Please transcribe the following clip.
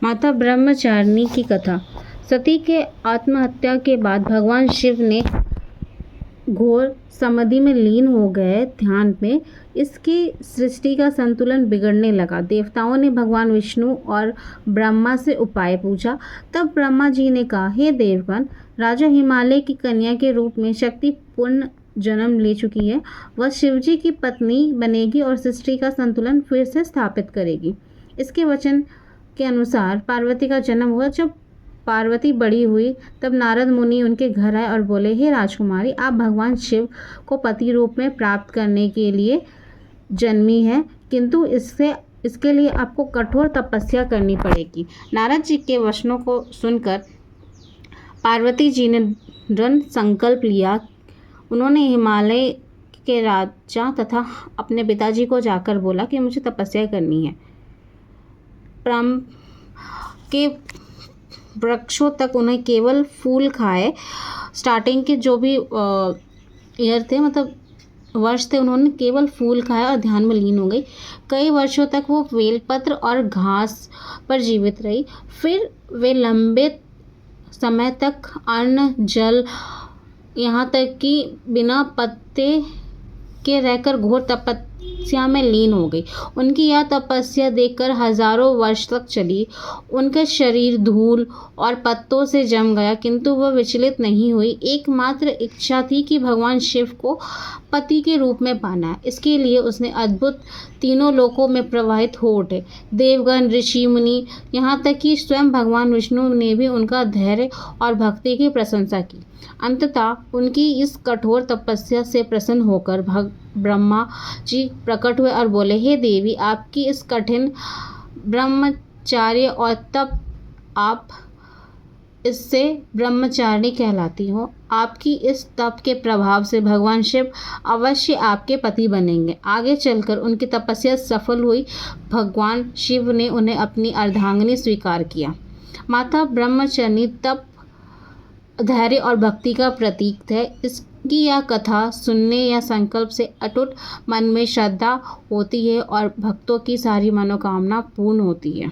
माता ब्रह्मचारिणी की कथा। सती के आत्महत्या के बाद भगवान शिव ने घोर समाधि में लीन हो गए। ध्यान में इसकी सृष्टि का संतुलन बिगड़ने लगा। देवताओं ने भगवान विष्णु और ब्रह्मा से उपाय पूछा। तब ब्रह्मा जी ने कहा, हे देवगण, राजा हिमालय की कन्या के रूप में शक्ति पूर्ण जन्म ले चुकी है। वह शिवजी की पत्नी बनेगी और सृष्टि का संतुलन फिर से स्थापित करेगी। इसके वचन के अनुसार पार्वती का जन्म हुआ। जब पार्वती बड़ी हुई तब नारद मुनि उनके घर आए और बोले, हे राजकुमारी, आप भगवान शिव को पति रूप में प्राप्त करने के लिए जन्मी है, किंतु इसके लिए आपको कठोर तपस्या करनी पड़ेगी। नारद जी के वचनों को सुनकर पार्वती जी ने दृढ़ संकल्प लिया। उन्होंने हिमालय के राजा तथा अपने पिताजी को जाकर बोला कि मुझे तपस्या करनी है। ब्रह्म के वृक्षों तक उन्हें केवल फूल खाए। स्टार्टिंग के जो भी ईयर थे, मतलब वर्ष थे, उन्होंने केवल फूल खाया और ध्यान में लीन हो गई। कई वर्षों तक वो बेलपत्र और घास पर जीवित रही। फिर वे लंबे समय तक अन्न, जल, यहाँ तक कि बिना पत्ते के रहकर घोर तपस्या में लीन हो गई। उनकी यह तपस्या देखकर हजारों वर्ष तक चली। उनका शरीर धूल और पत्तों से जम गया, किंतु वह विचलित नहीं हुई। एकमात्र इच्छा थी कि भगवान शिव को पति के रूप में पाना है। इसके लिए उसने अद्भुत तीनों लोकों में प्रवाहित हो उठे। देवगण, ऋषि, मुनि, यहाँ तक कि स्वयं भगवान विष्णु ने भी उनका धैर्य और भक्ति की प्रशंसा की। अंततः उनकी इस कठोर तपस्या से प्रसन्न होकर ब्रह्मा जी प्रकट हुए और बोले, हे देवी, आपकी इस कठिन ब्रह्मचर्य और तप, आप इससे ब्रह्मचारिणी कहलाती हो। आपकी इस तप के प्रभाव से भगवान शिव अवश्य आपके पति बनेंगे। आगे चलकर उनकी तपस्या सफल हुई। भगवान शिव ने उन्हें अपनी अर्धांगिनी स्वीकार किया। माता ब्रह्मचारिणी तप, धैर्य और भक्ति का प्रतीक है। इसकी यह कथा सुनने या संकल्प से अटूट मन में श्रद्धा होती है और भक्तों की सारी मनोकामना पूर्ण होती है।